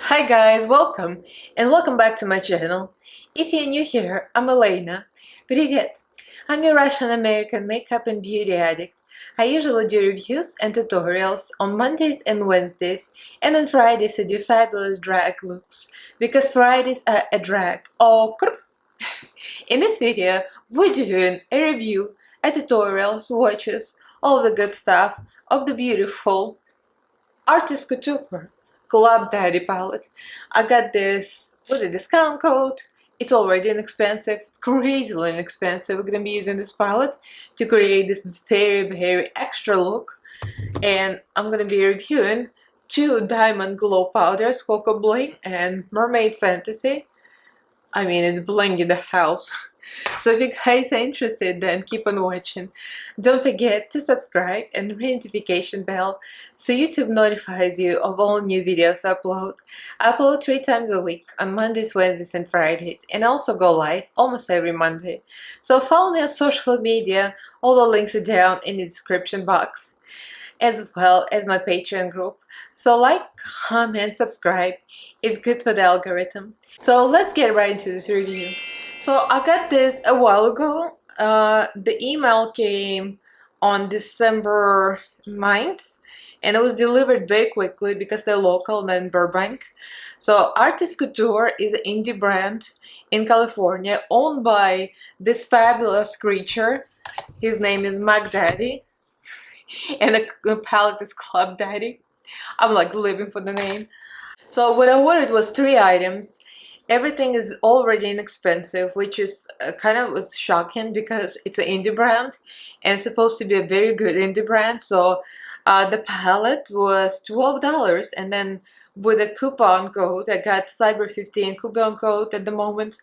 Hi guys, welcome and welcome back to my channel. If you're new here, I'm Elaina. Привет! I'm a Russian-American makeup and beauty addict. I usually do reviews and tutorials on Mondays and Wednesdays, and on Fridays I do fabulous drag looks, because Fridays are a drag. Oh, in this video, we're doing a review, a tutorial, swatches, all the good stuff of the beautiful Artist Couture Club Daddy palette. I got this with a discount code. It's already inexpensive. It's crazily inexpensive. We're gonna be using this palette to create this very extra look. And I'm gonna be reviewing two diamond glow powders, Cocoa Bling and Mermaid Fantasy. I mean, it's bling in the house. So if you guys are interested, then keep on watching. Don't forget to subscribe and ring notification bell so YouTube notifies you of all new videos I upload. I upload 3 times a week on Mondays, Wednesdays and Fridays, and also go live almost every Monday. So follow me on social media, all the links are down in the description box, as well as my Patreon group. So like, comment, subscribe. It's good for the algorithm. So let's get right into this review. So I got this a while ago. The email came on December 9th, and it was delivered very quickly because they're local and in Burbank. So Artist Couture is an indie brand in California owned by this fabulous creature. His name is Daddyy, and the palette is Club Daddy. I'm like living for the name. So what I ordered was 3 items. Everything is already inexpensive, which is kind of was shocking because it's an indie brand and it's supposed to be a very good indie brand. So the palette was $12, and then with a coupon code, I got Cyber 15 coupon code at the moment,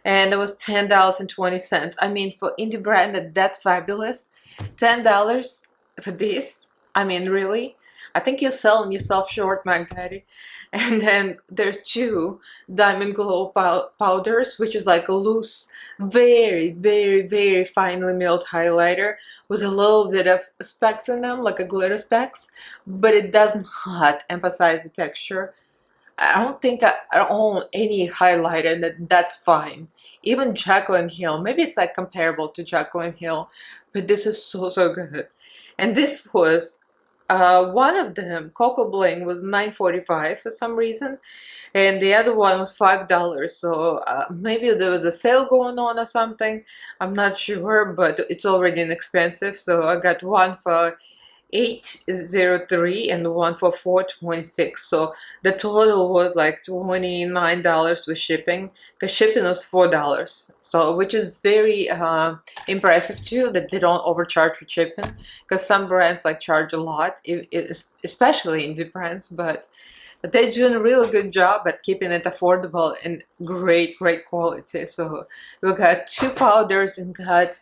and it was $10.20. I mean, for indie brand, that's fabulous. $10 for this? I mean, really? I think you're selling yourself short, Daddy. And then there are 2 diamond glow powders, which is like a loose, very finely milled highlighter with a little bit of specks in them, like a glitter specks, but it does not emphasize the texture. I don't think I own any highlighter that's fine. Even Jaclyn Hill, maybe it's like comparable to Jaclyn Hill, but this is so good. And this was one of them, Cocoa Bling, was $9.45 for some reason, and the other one was $5. So maybe there was a sale going on or something. I'm not sure, but it's already inexpensive. So I got one for $8.03 and one for $4.26. So the total was like $29 with shipping, because shipping was $4. So which is very impressive too, that they don't overcharge for shipping, because some brands like charge a lot, especially indie brands, but they're doing a really good job at keeping it affordable and great quality. So we got 2 powders and got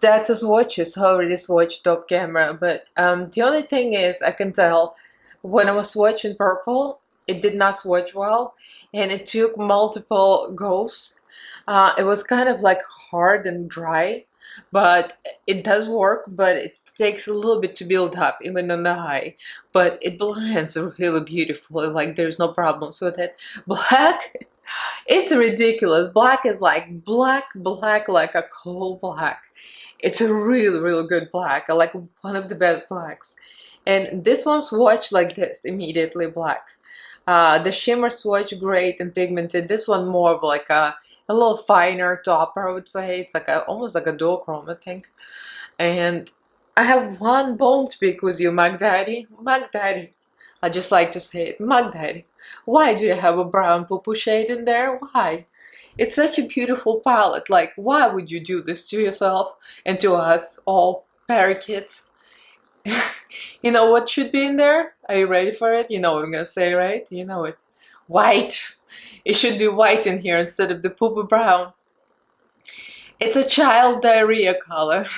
that's a swatches. I already swatched off camera, but the only thing is I can tell when I was swatching purple, it did not swatch well, and it took multiple goes. It was kind of like hard and dry, but it does work, but it takes a little bit to build up even on the high, but it blends really beautifully, like there's no problems with it. Black, it's ridiculous. Black is like black like a coal black. It's a really good black. I like one of the best blacks. And this one swatched like this, immediately black. The shimmer swatch great and pigmented. This one more of like a little finer topper, I would say. It's like almost like a duochrome, I think. And I have one bone to pick with you, Daddy. Daddy. I just like to say it, Daddy. Why do you have a brown poo-poo shade in there? Why? It's such a beautiful palette. Like, why would you do this to yourself and to us all parakeets? You know what should be in there? Are you ready for it? You know what I'm gonna say, right? You know it. White. It should be white in here instead of the poo-poo brown. It's a child diarrhea color.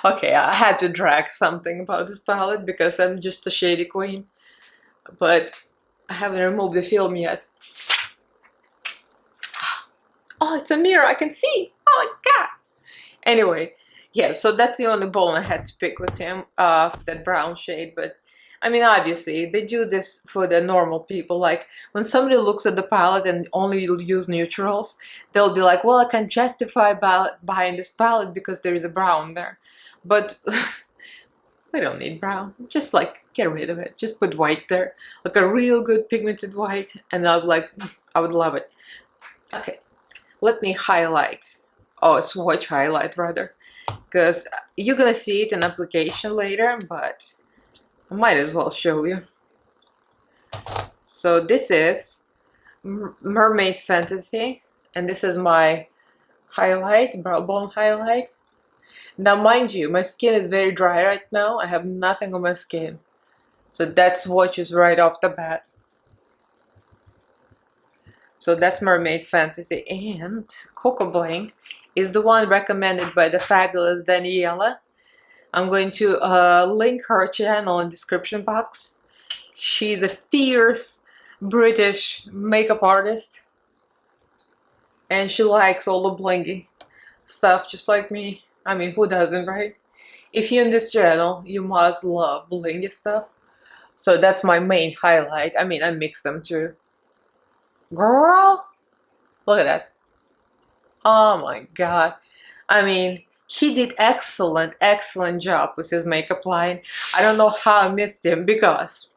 Okay, I had to drag something about this palette because I'm just a shady queen. But I haven't removed the film yet. Oh, it's a mirror, I can see. Oh my god. Anyway, yeah, so that's the only bone I had to pick with him, that brown shade. But I mean, obviously, they do this for the normal people. Like, when somebody looks at the palette and only use neutrals, they'll be like, well, I can justify buying this palette because there is a brown there. But we don't need brown. Just, like, get rid of it. Just put white there. Like a real good pigmented white. And I'll be like, I would love it. Okay, let me highlight. Oh, swatch highlight, rather. Because you're gonna see it in application later, but I might as well show you. So this is Mermaid Fantasy, and this is my highlight, brow bone highlight. Now mind you, my skin is very dry right now. I have nothing on my skin. So that swatches right off the bat. So that's Mermaid Fantasy, and Coco Bling is the one recommended by the fabulous Daddyy. I'm going to link her channel in the description box. She's a fierce British makeup artist, and she likes all the blingy stuff just like me. I mean, who doesn't, right? If you're in this channel, you must love blingy stuff. So that's my main highlight. I mean, I mix them too. Girl, look at that. Oh my god. I mean, he did excellent job with his makeup line. I don't know how I missed him, because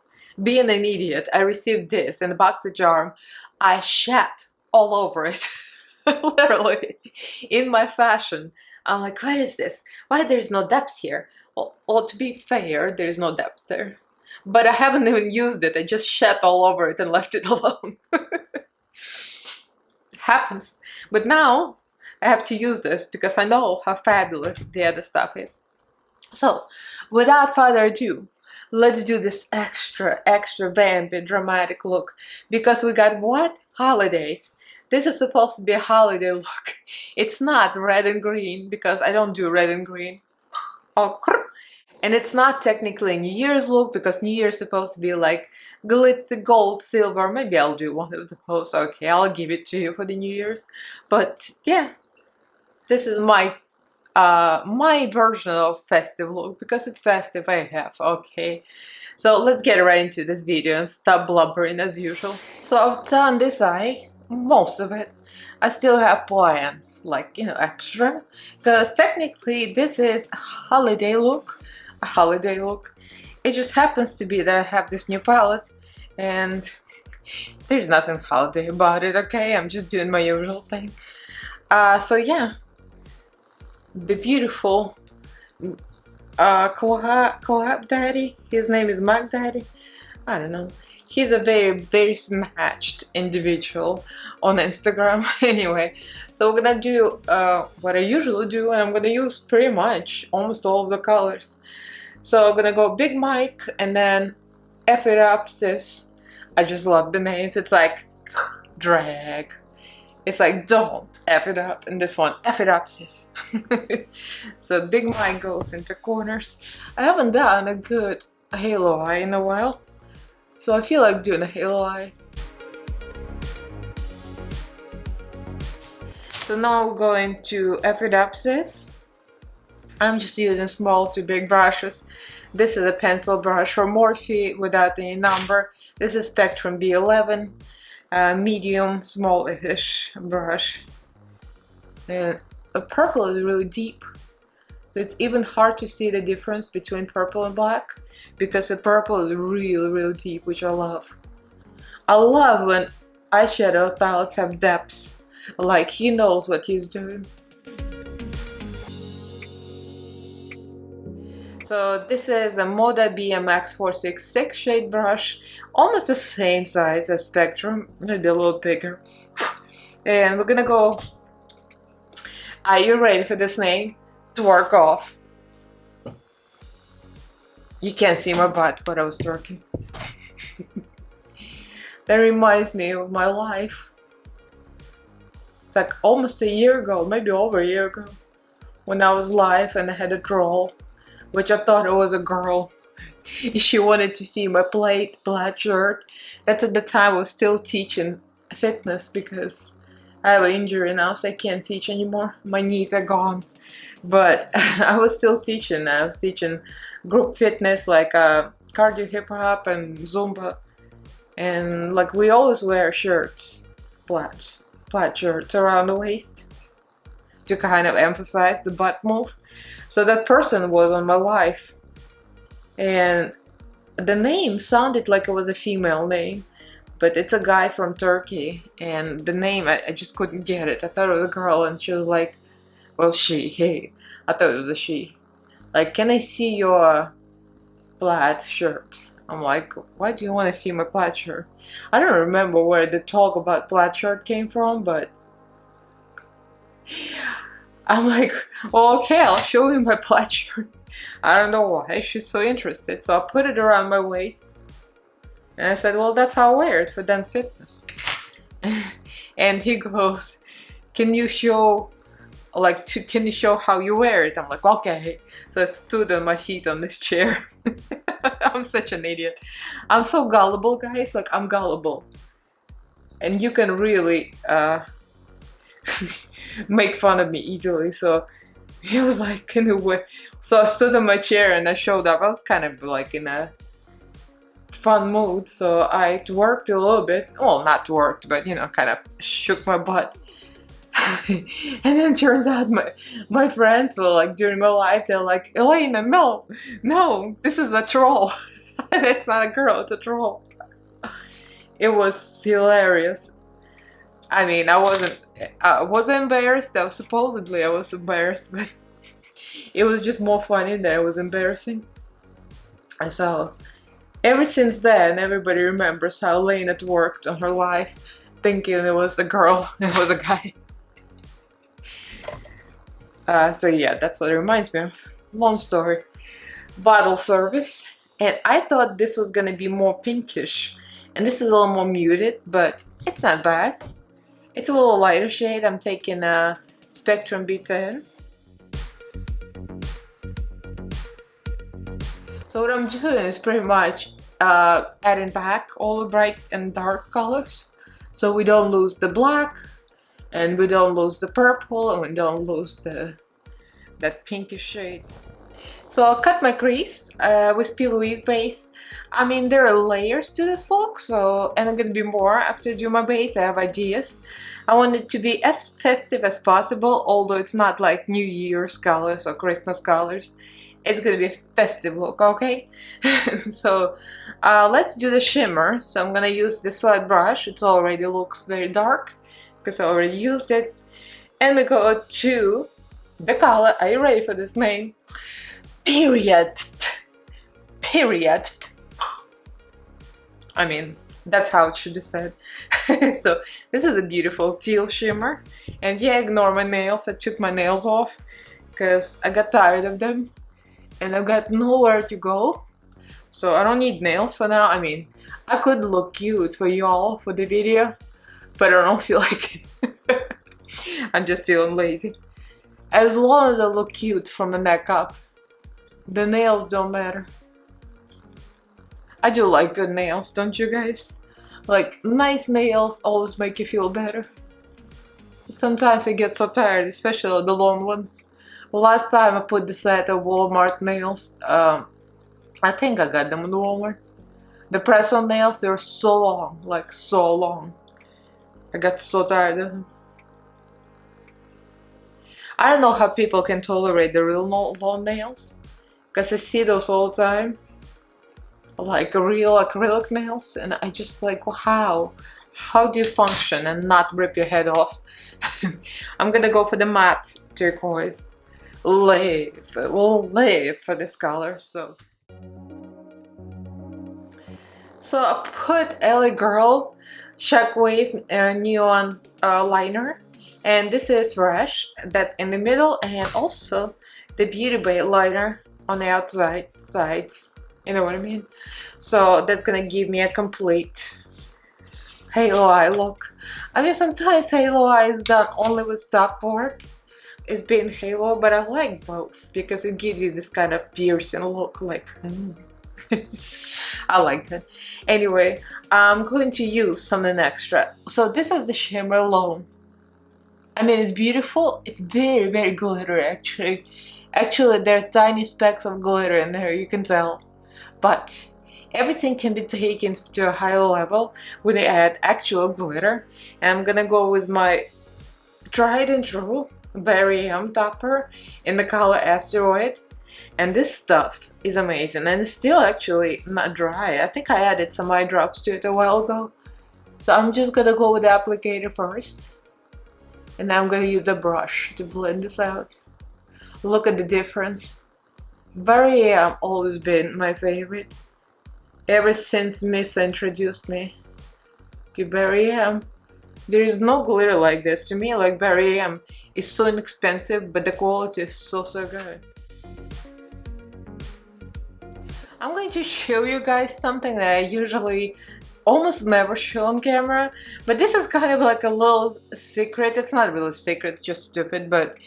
being an idiot, I received this in the box of charm. I shat all over it. Literally. In my fashion. I'm like, what is this? Why there's no depth here? Well, to be fair, there's no depth there. But I haven't even used it. I just shat all over it and left it alone. Happens. But now I have to use this because I know how fabulous the other stuff is. So without further ado, let's do this extra vampy dramatic look, because we got what? Holidays. This is supposed to be a holiday look. It's not red and green, because I don't do red and green. Oh, and it's not technically a New Year's look, because New Year's is supposed to be like glitter, gold, silver. Maybe I'll do one of those. Okay, I'll give it to you for the New Year's. But yeah, this is my my version of festive look, because it's festive AF. Okay, so let's get right into this video and stop blubbering as usual. So I've done this eye, most of it. I still have plans, like, you know, extra, because technically this is a holiday look. It just happens to be that I have this new palette, and there's nothing holiday about it. Okay, I'm just doing my usual thing. So yeah, the beautiful collab daddy. His name is Mac Daddy. I don't know. He's a very snatched individual on Instagram. Anyway, so we're gonna do what I usually do, and I'm gonna use pretty much almost all of the colors. So I'm gonna go Big Mike and then F It Up Sis. I just love the names. It's like drag. It's like don't F it up, and this one F it up sis. So Big Mike goes into corners. I haven't done a good halo eye in a while, so I feel like doing a halo eye. So now we're going to F it up sis. I'm just using small to big brushes. This is a pencil brush from Morphe without any number. This is Spectrum B11. Medium, small-ish brush. And the purple is really deep. So it's even hard to see the difference between purple and black, because the purple is really deep, which I love. I love when eyeshadow palettes have depth. Like, he knows what he's doing. So this is a Moda BMX 466 shade brush, almost the same size as Spectrum, maybe a little bigger. And we're gonna go, are you ready for this name? Twerk off. You can't see my butt, but I was twerking. That reminds me of my life. It's like almost a year ago, maybe over a year ago, when I was live and I had a troll, which I thought it was a girl. She wanted to see my plaid shirt. That's at the time I was still teaching fitness, because I have an injury now, so I can't teach anymore. My knees are gone. But I was still teaching. I was teaching group fitness, like cardio hip hop and Zumba, and like we always wear shirts, plaid shirts around the waist to kind of emphasize the butt move. So that person was on my life, and the name sounded like it was a female name, but it's a guy from Turkey, and the name, I just couldn't get it. I thought it was a girl, and she was like, well, hey, I thought it was a she. Like, can I see your plaid shirt? I'm like, why do you want to see my plaid shirt? I don't remember where the talk about plaid shirt came from, but I'm like, well, okay, I'll show you my plaid shirt. I don't know why she's so interested, so I put it around my waist. And I said, well, that's how I wear it for dance fitness. And he goes, can you show, like, can you show how you wear it? I'm like, okay. So I stood on my feet on this chair. I'm such an idiot. I'm so gullible, guys. Like, I'm gullible. And you can really make fun of me easily. So he was like, can you wear? So I stood on my chair and I showed up. I was kind of like in a fun mood, so I twerked a little bit. Well, not twerked, but you know, kind of shook my butt. And then it turns out my friends were like, during my life, they're like, Elaina, no, this is a troll. It's not a girl, it's a troll. It was hilarious. I mean, I wasn't embarrassed. Supposedly I was embarrassed, but it was just more funny than it was embarrassing. And so ever since then, everybody remembers how Elaina twerked on her life, thinking it was a girl, it was a guy. So yeah, that's what it reminds me of. Long story. Bottle service. And I thought this was gonna be more pinkish. And this is a little more muted, but it's not bad. It's a little lighter shade. I'm taking a Spectrum B10. So what I'm doing is pretty much adding back all the bright and dark colors. So we don't lose the black, and we don't lose the purple, and we don't lose that pinkish shade. So I'll cut my crease with P. Louise base. I mean, there are layers to this look, so, and I'm gonna be more after I do my base. I have ideas. I want it to be as festive as possible, although it's not like New Year's colors or Christmas colors. It's gonna be a festive look, okay? So let's do the shimmer. So I'm gonna use this flat brush. It already looks very dark because I already used it. And we go to the color. Are you ready for this name? Period. I mean, that's how it should be said. So this is a beautiful teal shimmer. And yeah, ignore my nails. I took my nails off because I got tired of them. And I've got nowhere to go. So I don't need nails for now. I mean, I could look cute for y'all for the video, but I don't feel like it. I'm just feeling lazy. As long as I look cute from the neck up, the nails don't matter. I do like good nails, don't you guys? Like, nice nails always make you feel better. Sometimes I get so tired, especially the long ones. Last time I put the set of Walmart nails, I think I got them in Walmart. The press-on nails, they're so long, like so long. I got so tired of them. I don't know how people can tolerate the real long nails, because I see those all the time. Like real acrylic nails, and I just like, how do you function and not rip your head off? I'm gonna go for the matte turquoise. We'll live for this color. So I put LA Girl Shockwave Neon liner, and this is Fresh, that's in the middle, and also the Beauty Bay liner on the outside sides. You know what I mean? So that's gonna give me a complete halo eye look. I mean, sometimes halo eye is done only with top part. It's been halo, but I like both because it gives you this kind of piercing look, like I like that. Anyway, I'm going to use something extra. So this is the shimmer alone. I mean, it's beautiful. It's very, very glittery actually. Actually, there are tiny specks of glitter in there, you can tell. But everything can be taken to a higher level when I add actual glitter. And I'm gonna go with my tried and true Berry M topper in the color Asteroid. And this stuff is amazing, and it's still actually not dry. I think I added some eye drops to it a while ago. So I'm just gonna go with the applicator first, and now I'm gonna use a brush to blend this out. Look at the difference. Berry M always been my favorite ever since Miss introduced me to Berry M. There is no glitter like this. To me, like, Berry M is so inexpensive, but the quality is so good. I'm going to show you guys something that I usually almost never show on camera, but this is kind of like a little secret. It's not really secret, it's just stupid, but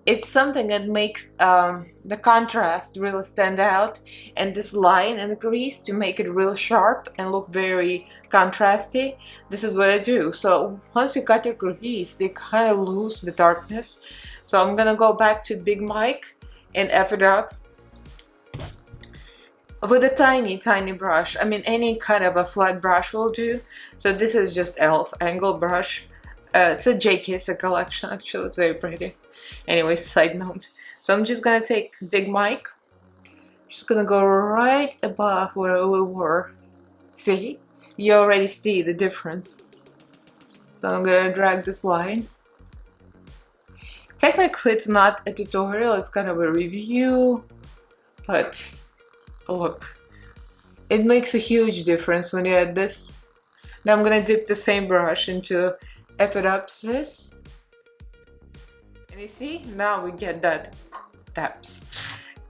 it's something that makes the contrast really stand out, and this line and crease to make it real sharp and look very contrasty. This is what I do. So once you cut your crease, you kind of lose the darkness. So I'm gonna go back to Big Mike and F it up with a tiny brush. I mean, any kind of a flat brush will do. So this is just e.l.f. angle brush. It's a JK collection, actually. It's very pretty. Anyway, side note. So I'm just gonna take Big Mike, just gonna go right above where we were. See? You already see the difference. So I'm gonna drag this line. Technically it's not a tutorial, it's kind of a review, but look, it makes a huge difference when you add this. Now I'm gonna dip the same brush into F it up this. And you see, now we get that depth.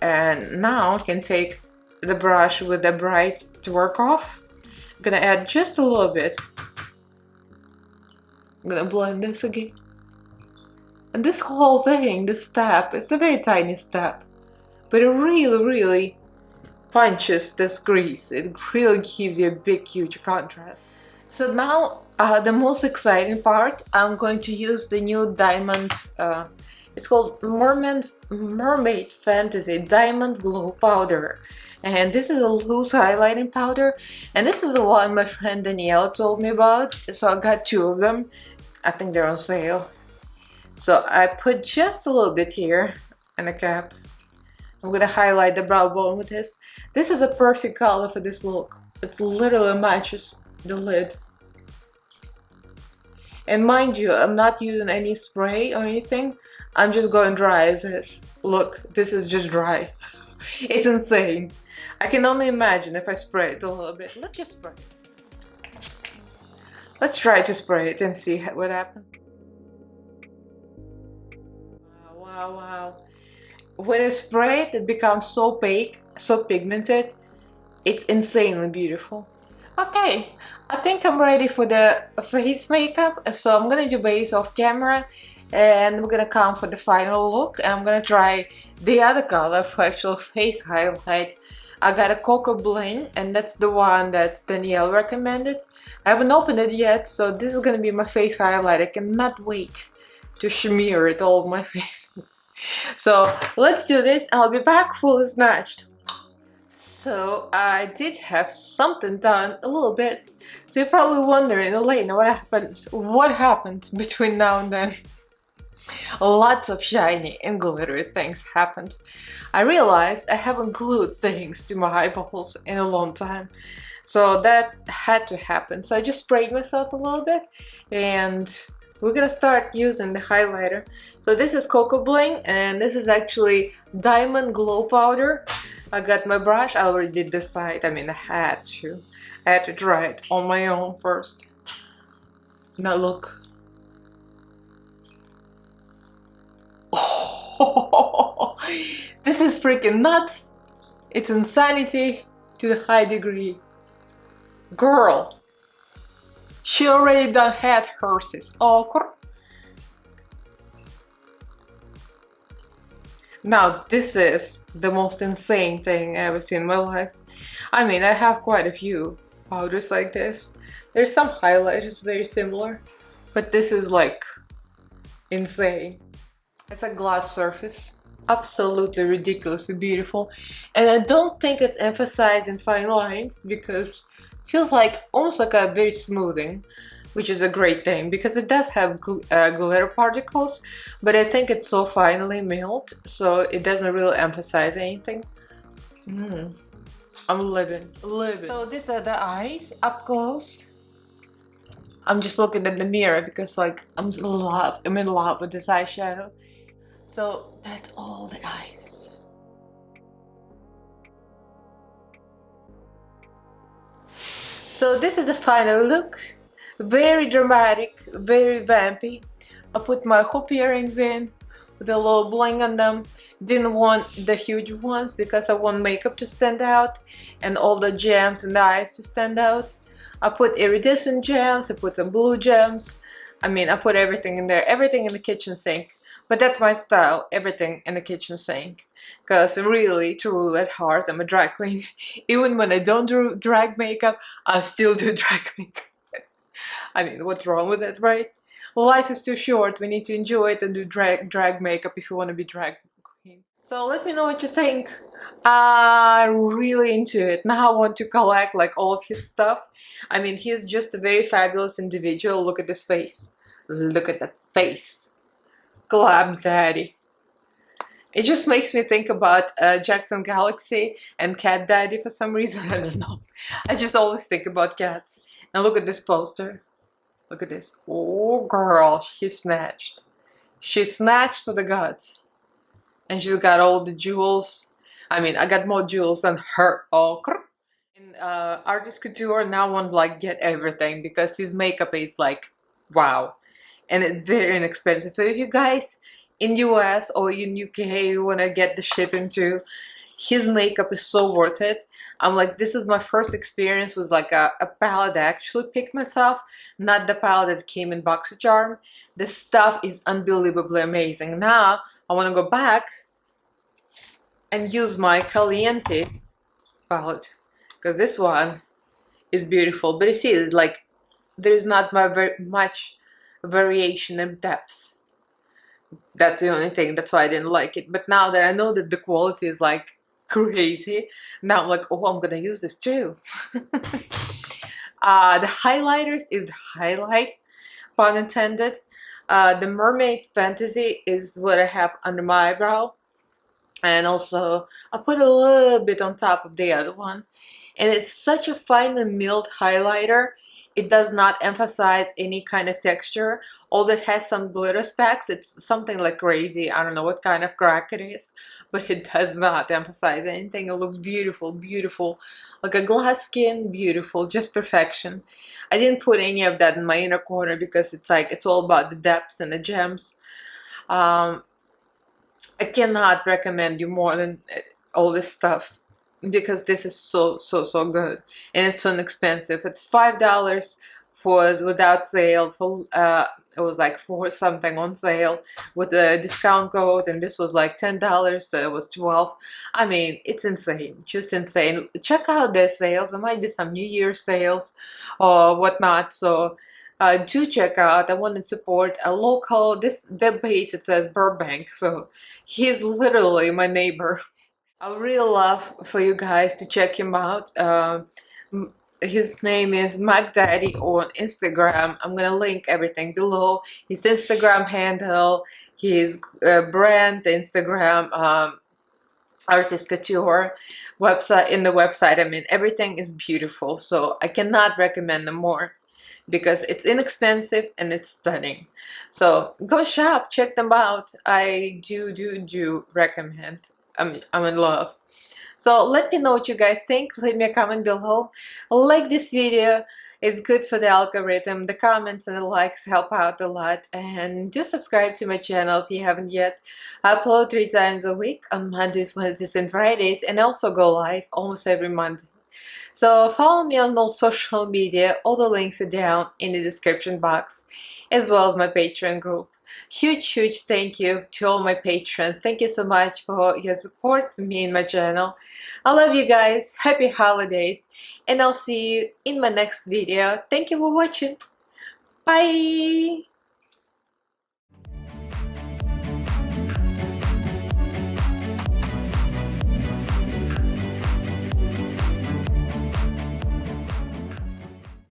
And now I can take the brush with the bright to work off. I'm gonna add just a little bit. I'm gonna blend this again. And this whole thing, this step, it's a very tiny step, but it really punches this crease. It really gives you a big, huge contrast. So now the most exciting part, I'm going to use the new diamond, it's called Mermaid Fantasy Diamond Glow Powder. And this is a loose highlighting powder, and this is the one my friend Danielle told me about. So I got 2 of them. I think they're on sale. So I put just a little bit here in the cap. I'm gonna highlight the brow bone with this. This is a perfect color for this look. It literally matches the lid. And mind you, I'm not using any spray or anything. I'm just going dry as is. Look, this is just dry. It's insane. I can only imagine if I spray it a little bit. Let's just spray it. Let's try to spray it and see what happens. Wow. When you spray it, it becomes so opaque, so pigmented. It's insanely beautiful. Okay, I think I'm ready for the face makeup. So I'm gonna do base off camera, and we're gonna come for the final look. I'm gonna try the other color for actual face highlight. I got a Cocoa Bling, and that's the one that Danielle recommended. I haven't opened it yet, so this is gonna be my face highlight. I cannot wait to smear it all over my face. So let's do this, and I'll be back fully snatched. So I did have something done a little bit. So you're probably wondering, Elaina, what happened between now and then? Lots of shiny and glittery things happened. I realized I haven't glued things to my eyeballs in a long time. So that had to happen. So I just sprayed myself a little bit, and we're gonna start using the highlighter. So this is Cocoa Bling, and this is actually Diamond Glow Powder. I got my brush. I already did this side. I mean, I had to try it on my own first. Now look. Oh, this is freaking nuts. It's insanity to the high degree. Girl, she already done had hers. Oh, now this is the most insane thing I ever seen in my life. I mean, I have quite a few powders like this. There's some highlighters very similar, but this is like insane. It's a glass surface. Absolutely ridiculously beautiful. And I don't think it's emphasized in fine lines because it feels like almost like a very smoothing, which is a great thing because it does have glitter particles, but I think it's so finely milled, so it doesn't really emphasize anything. I'm living. So these are the eyes up close. I'm just looking in the mirror because like I'm in love with this eyeshadow. So that's all the eyes. So this is the final look. Very dramatic, very vampy. I put my hoop earrings in with a little bling on them. Didn't want the huge ones because I want makeup to stand out and all the gems in the eyes to stand out. I put iridescent gems, I put some blue gems. I mean, I put everything in there, everything in the kitchen sink. But that's my style, everything in the kitchen sink. Because really, truly at heart, I'm a drag queen. Even when I don't do drag makeup, I still do drag makeup. I mean, what's wrong with it, right? Life is too short. We need to enjoy it and do drag makeup if you want to be drag queen. So let me know what you think. I'm really into it. Now I want to collect like all of his stuff. I mean, he's just a very fabulous individual. Look at this face. Look at that face. Glam Daddy. It just makes me think about Jackson Galaxy and Cat Daddy for some reason. I don't know. I just always think about cats. And look at this poster. Look at this. Oh, girl, she snatched. She snatched for the gods. And she's got all the jewels. I mean, I got more jewels than her. Oh, in Artist Couture, now I want to like get everything because his makeup is like, wow. And it's very inexpensive. So if you guys in US or in UK you want to get the shipping too, his makeup is so worth it. I'm like, this is my first experience with like a palette I actually picked myself, not the palette that came in BoxyCharm. The stuff is unbelievably amazing. Now I want to go back and use my Caliente palette because this one is beautiful. But you see, it's like there's not very much variation in depth. That's the only thing. That's why I didn't like it. But now that I know that the quality is like crazy, now I'm like, oh, I'm gonna use this too. The highlighters is the highlight, pun intended. The Mermaid Fantasy is what I have under my eyebrow. And also, I put a little bit on top of the other one. And it's such a finely milled highlighter. It does not emphasize any kind of texture. Although it has some glitter specks, it's something like crazy. I don't know what kind of crack it is, but it does not emphasize anything. It looks beautiful, beautiful. Like a glass skin, beautiful, just perfection. I didn't put any of that in my inner corner because it's like, it's all about the depth and the gems. Um, I cannot recommend you more than all this stuff because this is so good and it's so inexpensive. It's $5 was without sale. For it was like 4 something on sale with a discount code, and this was like $10, so it was 12. I mean, it's insane, just insane. Check out their sales. There might be some New Year sales or whatnot. So do check out. I want to support a local. This their base, it says Burbank, so he's literally my neighbor. I would really love for you guys to check him out. His name is Mac Daddy on Instagram. I'm gonna link everything below. His Instagram handle, his brand, Instagram, Artist Couture website. In the website, I mean, everything is beautiful. So I cannot recommend them more because it's inexpensive and it's stunning. So go shop, check them out. I do recommend. I'm in love. So let me know what you guys think. Leave me a comment below. Like this video. It's good for the algorithm. The comments and the likes help out a lot. And do subscribe to my channel if you haven't yet. I upload 3 times a week on Mondays, Wednesdays, and Fridays, and also go live almost every Monday. So follow me on all social media. All the links are down in the description box, as well as my Patreon group. Huge thank you to all my patrons. Thank you so much for your support for me and my channel. I love you guys. Happy holidays. And I'll see you in my next video. Thank you for watching. Bye.